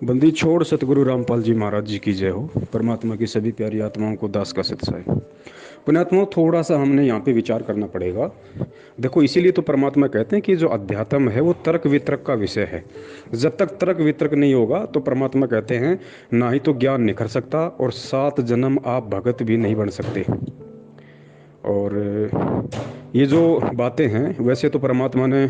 बंदी छोड़ सतगुरु रामपाल जी महाराज जी की जय हो। परमात्मा की सभी प्यारी आत्माओं को दास का सत्साय। पुण्यात्माओं, थोड़ा सा हमने यहाँ पे विचार करना पड़ेगा। देखो, इसीलिए तो परमात्मा कहते हैं कि जो अध्यात्म है वो तर्क वितर्क का विषय है। जब तक तर्क वितर्क नहीं होगा तो परमात्मा कहते हैं ना ही तो ज्ञान निखर सकता और 7 जन्म आप भगत भी नहीं बन सकते। और ये जो बातें हैं, वैसे तो परमात्मा ने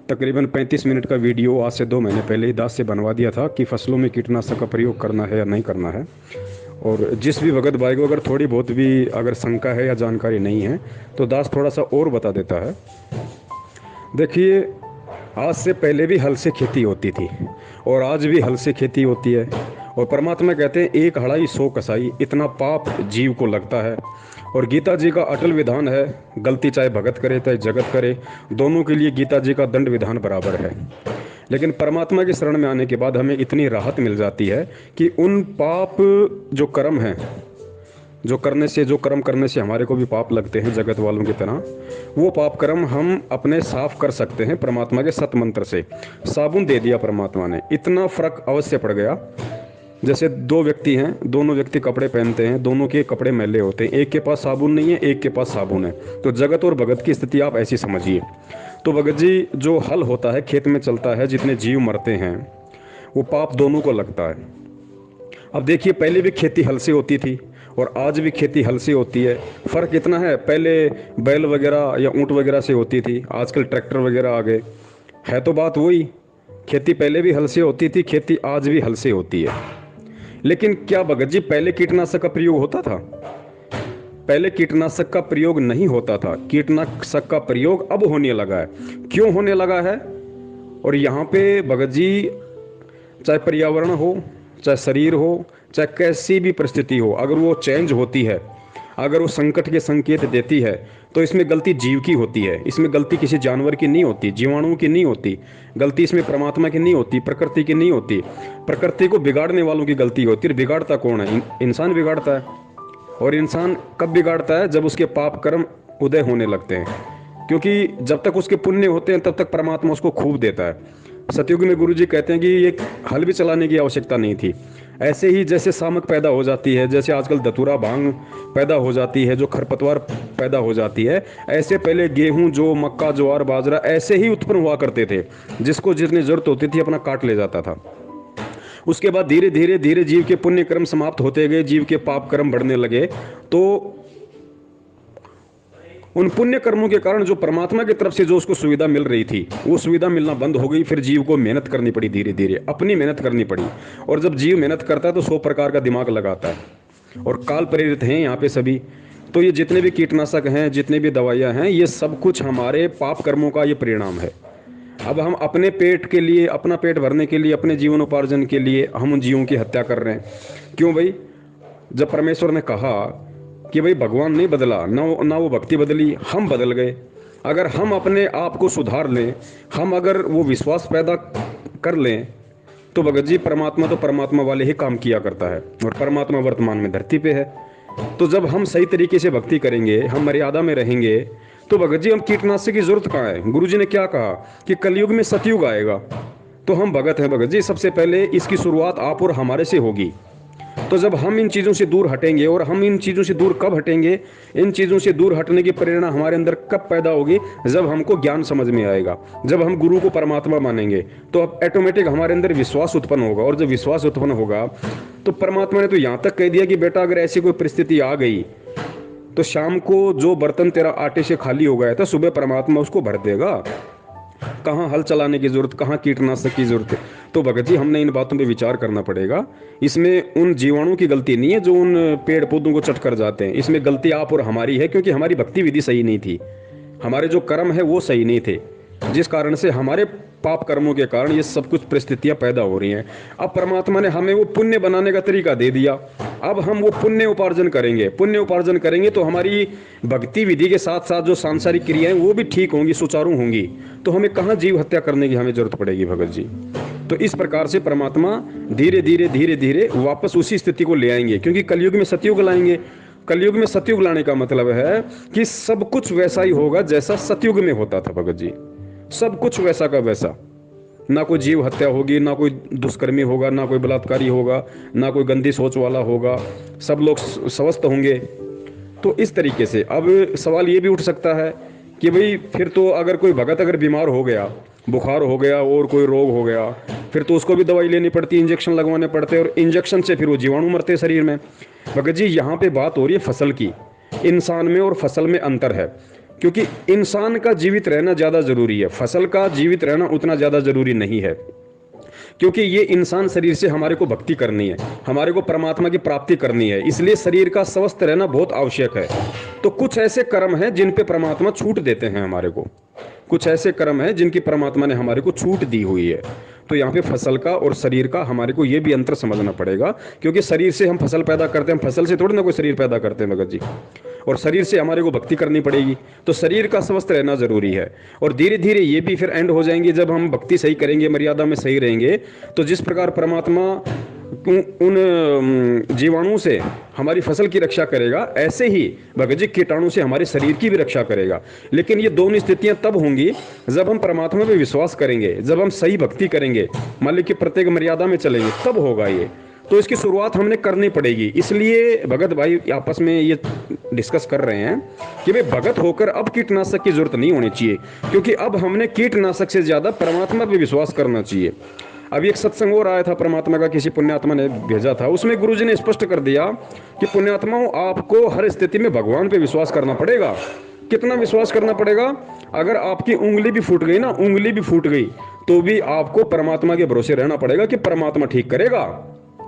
तकरीबन 35 मिनट का वीडियो आज से 2 महीने पहले ही दास से बनवा दिया था कि फसलों में कीटनाशक का प्रयोग करना है या नहीं करना है। और जिस भी भगत भाई को अगर थोड़ी बहुत भी अगर शंका है या जानकारी नहीं है तो दास थोड़ा सा और बता देता है। देखिए, आज से पहले भी हल से खेती होती थी और आज भी हल से खेती होती है। और परमात्मा कहते हैं एक हड़ाई 100 कसाई, इतना पाप जीव को लगता है। और गीता जी का अटल विधान है, गलती चाहे भगत करे चाहे जगत करे, दोनों के लिए गीता जी का दंड विधान बराबर है। लेकिन परमात्मा की शरण में आने के बाद हमें इतनी राहत मिल जाती है कि उन पाप जो कर्म हैं, जो कर्म करने से हमारे को भी पाप लगते हैं जगत वालों की तरह, वो पाप कर्म हम अपने साफ कर सकते हैं परमात्मा के सत मंत्र से। साबुन दे दिया परमात्मा ने, इतना फर्क अवश्य पड़ गया। जैसे 2 व्यक्ति हैं, दोनों व्यक्ति कपड़े पहनते हैं, दोनों के कपड़े मैले होते हैं, एक के पास साबुन नहीं है, एक के पास साबुन है। तो जगत और भगत की स्थिति आप ऐसी समझिए। तो भगत जी, जो हल होता है खेत में चलता है, जितने जीव मरते हैं वो पाप दोनों को लगता है। अब देखिए, पहले भी खेती हल से होती थी और आज भी खेती हल से होती है। फ़र्क इतना है, पहले बैल वगैरह या ऊँट वगैरह से होती थी, आजकल ट्रैक्टर वगैरह आ गए। है तो बात वही, खेती पहले भी हल से होती थी, खेती आज भी हल से होती है। लेकिन क्या भगत जी पहले कीटनाशक का प्रयोग होता था? पहले कीटनाशक का प्रयोग नहीं होता था। कीटनाशक का प्रयोग अब होने लगा है। क्यों होने लगा है? और यहाँ पे भगत जी, चाहे पर्यावरण हो, चाहे शरीर हो, चाहे कैसी भी परिस्थिति हो, अगर वो चेंज होती है, अगर वो संकट के संकेत देती है, तो इसमें गलती जीव की होती है। इसमें गलती किसी जानवर की नहीं होती, जीवाणुओं की नहीं होती। गलती इसमें परमात्मा की नहीं होती, प्रकृति की नहीं होती। प्रकृति को बिगाड़ने वालों की गलती होती है। बिगाड़ता कौन है? इंसान बिगाड़ता है। और इंसान कब बिगाड़ता है? जब उसके पाप कर्म उदय होने लगते हैं। क्योंकि जब तक उसके पुण्य होते हैं तब तक परमात्मा उसको खूब देता है। सतयुग में गुरु जी कहते हैं कि एक हल भी चलाने की आवश्यकता नहीं थी। ऐसे ही जैसे सामक पैदा हो जाती है, जैसे आजकल धतूरा भांग पैदा हो जाती है, जो खरपतवार पैदा हो जाती है, ऐसे पहले गेहूं, जो मक्का, ज्वार, बाजरा ऐसे ही उत्पन्न हुआ करते थे। जिसको जितनी जरूरत होती थी अपना काट ले जाता था। उसके बाद धीरे धीरे धीरे जीव के पुण्य कर्म समाप्त होते गए, जीव के पाप कर्म बढ़ने लगे। तो उन पुण्य कर्मों के कारण जो परमात्मा की तरफ से जो उसको सुविधा मिल रही थी, वो सुविधा मिलना बंद हो गई। फिर जीव को मेहनत करनी पड़ी, धीरे धीरे अपनी मेहनत करनी पड़ी। और जब जीव मेहनत करता है तो 100 प्रकार का दिमाग लगाता है। और काल प्रेरित हैं यहाँ पे सभी। तो ये जितने भी कीटनाशक हैं, जितने भी दवाइयाँ हैं, ये सब कुछ हमारे पाप कर्मों का ये परिणाम है। अब हम अपने पेट के लिए, अपना पेट भरने के लिए, अपने जीवनोपार्जन के लिए हम उन जीवों की हत्या कर रहे हैं। क्यों भाई? जब परमेश्वर ने कहा कि भाई भगवान नहीं बदला, ना वो भक्ति बदली, हम बदल गए। अगर हम अपने आप को सुधार लें, हम अगर वो विश्वास पैदा कर लें, तो भगत जी परमात्मा वाले ही काम किया करता है। और परमात्मा वर्तमान में धरती पे है। तो जब हम सही तरीके से भक्ति करेंगे, हम मर्यादा में रहेंगे, तो भगत जी हम कीटनाशक की जरूरत कहाँ है? गुरु जी ने क्या कहा कि कलयुग में सतयुग आएगा। तो हम भगत हैं भगत जी, सबसे पहले इसकी शुरुआत आप और हमारे से होगी। तो जब हम इन चीज़ों से दूर हटेंगे, और हम इन चीज़ों से दूर कब हटेंगे, इन चीज़ों से दूर हटने की प्रेरणा हमारे अंदर कब पैदा होगी? जब हमको ज्ञान समझ में आएगा, जब हम गुरु को परमात्मा मानेंगे, तो अब ऑटोमेटिक हमारे अंदर विश्वास उत्पन्न होगा। और जब विश्वास उत्पन्न होगा तो परमात्मा ने तो यहाँ तक कह दिया कि बेटा, अगर ऐसी कोई परिस्थिति आ गई तो शाम को जो बर्तन तेरा आटे से खाली हो गया था, सुबह परमात्मा उसको भर देगा। कहाँ हल चलाने की जरूरत, कहाँ कीटनाशक की जरूरत है? तो भगत जी, हमने इन बातों पे विचार करना पड़ेगा। इसमें उन जीवाणुओं की गलती नहीं है जो उन पेड़ पौधों को चट कर जाते हैं। इसमें गलती आप और हमारी है, क्योंकि हमारी भक्ति विधि सही नहीं थी, हमारे जो कर्म है वो सही नहीं थे, जिस कारण से हमारे पाप कर्मों के कारण ये सब कुछ परिस्थितियां पैदा हो रही हैं। अब परमात्मा ने हमें वो पुण्य बनाने का तरीका दे दिया। अब हम वो पुण्य उपार्जन करेंगे। पुण्य उपार्जन करेंगे तो हमारी भक्ति विधि के साथ साथ जो सांसारिक क्रियाएं वो भी ठीक होंगी, सुचारू होंगी। तो हमें कहाँ जीव हत्या करने की हमें जरूरत पड़ेगी भगत जी। तो इस प्रकार से परमात्मा धीरे धीरे वापस उसी स्थिति को ले आएंगे, क्योंकि कलयुग में सतयुग लाएंगे। कलयुग में सतयुग लाने का मतलब है कि सब कुछ वैसा ही होगा जैसा सतयुग में होता था भगत जी। सब कुछ वैसा का वैसा। ना कोई जीव हत्या होगी, ना कोई दुष्कर्मी होगा, ना कोई बलात्कारी होगा, ना कोई गंदी सोच वाला होगा, सब लोग स्वस्थ होंगे। तो इस तरीके से अब सवाल ये भी उठ सकता है कि भाई फिर तो अगर कोई भगत अगर बीमार हो गया, बुखार हो गया और कोई रोग हो गया, फिर तो उसको भी दवाई लेनी पड़ती, इंजेक्शन लगवाने पड़ते, और इंजेक्शन से फिर वो जीवाणु मरते शरीर में। भगत जी यहाँ पे बात हो रही है फसल की, इंसान में और फसल में अंतर है, क्योंकि इंसान का जीवित रहना ज़्यादा ज़रूरी है, फसल का जीवित रहना उतना ज़्यादा ज़रूरी नहीं है। क्योंकि ये इंसान शरीर से हमारे को भक्ति करनी है, हमारे को परमात्मा की प्राप्ति करनी है, इसलिए शरीर का स्वस्थ रहना बहुत आवश्यक है। तो कुछ ऐसे कर्म हैं जिन पे परमात्मा छूट देते हैं हमारे को, कुछ ऐसे कर्म हैं जिनकी परमात्मा ने हमारे को छूट दी हुई है। तो यहाँ पे फसल का और शरीर का हमारे को ये भी अंतर समझना पड़ेगा, क्योंकि शरीर से हम फसल पैदा करते हैं, हम फसल से थोड़ी ना कोई शरीर पैदा करते हैं भगत जी, और शरीर से हमारे को भक्ति करनी पड़ेगी। तो शरीर का स्वस्थ रहना जरूरी है, और धीरे धीरे ये भी फिर एंड हो जाएंगे जब हम भक्ति सही करेंगे, मर्यादा में सही रहेंगे। तो जिस प्रकार परमात्मा उन जीवाणुओं से हमारी फसल की रक्षा करेगा, ऐसे ही भगत जी कीटाणु से हमारे शरीर की भी रक्षा करेगा। लेकिन ये दोनों स्थितियां तब होंगी जब हम परमात्मा पे विश्वास करेंगे, जब हम सही भक्ति करेंगे, मान लीजिए प्रत्येक मर्यादा में चलेंगे, तब होगा ये। तो इसकी शुरुआत हमने करनी पड़ेगी। इसलिए भगत भाई आपस में ये डिस्कस कर रहे हैं कि भाई भगत होकर अब कीटनाशक की जरूरत नहीं होनी चाहिए, क्योंकि अब हमने कीटनाशक से ज्यादा परमात्मा पे विश्वास करना चाहिए। अभी एक सत्संग और आया था परमात्मा का, किसी पुण्यात्मा ने भेजा था, उसमें गुरुजी ने स्पष्ट कर दिया कि पुण्यात्माओं, आपको हर स्थिति में भगवान पे विश्वास करना पड़ेगा। कितना विश्वास करना पड़ेगा? अगर आपकी उंगली भी फूट गई ना, उंगली भी फूट गई, तो भी आपको परमात्मा के भरोसे रहना पड़ेगा कि परमात्मा ठीक करेगा।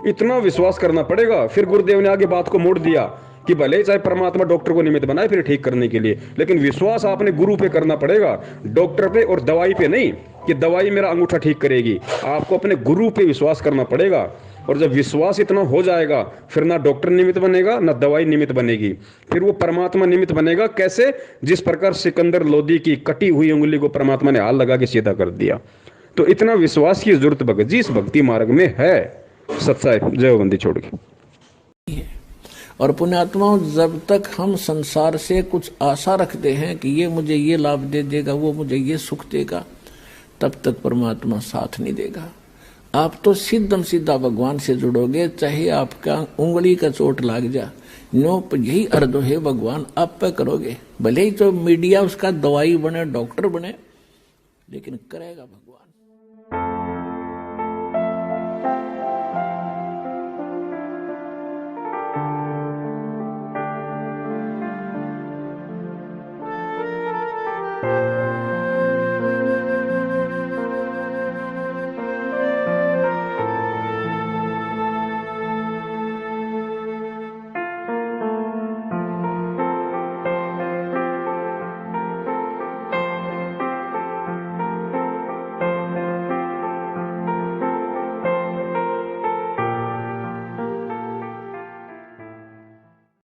इतना विश्वास करना पड़ेगा। फिर गुरुदेव ने आगे बात को मोड़ दिया कि भले चाहे परमात्मा डॉक्टर को निमित्त बनाए फिर ठीक करने के लिए, लेकिन विश्वास आपने गुरु पे करना पड़ेगा, डॉक्टर पे और दवाई पे नहीं कि दवाई मेरा अंगूठा ठीक करेगी। आपको अपने गुरु पे विश्वास करना पड़ेगा। और जब विश्वास इतना हो जाएगा, फिर ना डॉक्टर निमित्त बनेगा, ना दवाई निमित्त बनेगी, फिर वो परमात्मा निमित्त बनेगा। कैसे? जिस प्रकार सिकंदर लोदी की कटी हुई उंगली को परमात्मा ने हाथ लगा के सीधा कर दिया। तो इतना विश्वास की जरूरत भगत जी इस भक्ति मार्ग में है। सत्साई जय बंदी छोड़ के। और पुण्यात्माओं, जब तक हम संसार से कुछ आशा रखते हैं कि ये मुझे ये लाभ दे देगा, वो मुझे ये सुख देगा, तब तक परमात्मा साथ नहीं देगा। आप तो सीधम सीधा भगवान से जुड़ोगे, चाहे आपका उंगली का चोट लग जा, नो यही अर्थ है भगवान आप पे करोगे। भले ही तो मीडिया उसका दवाई बने, डॉक्टर बने, लेकिन करेगा भगवान।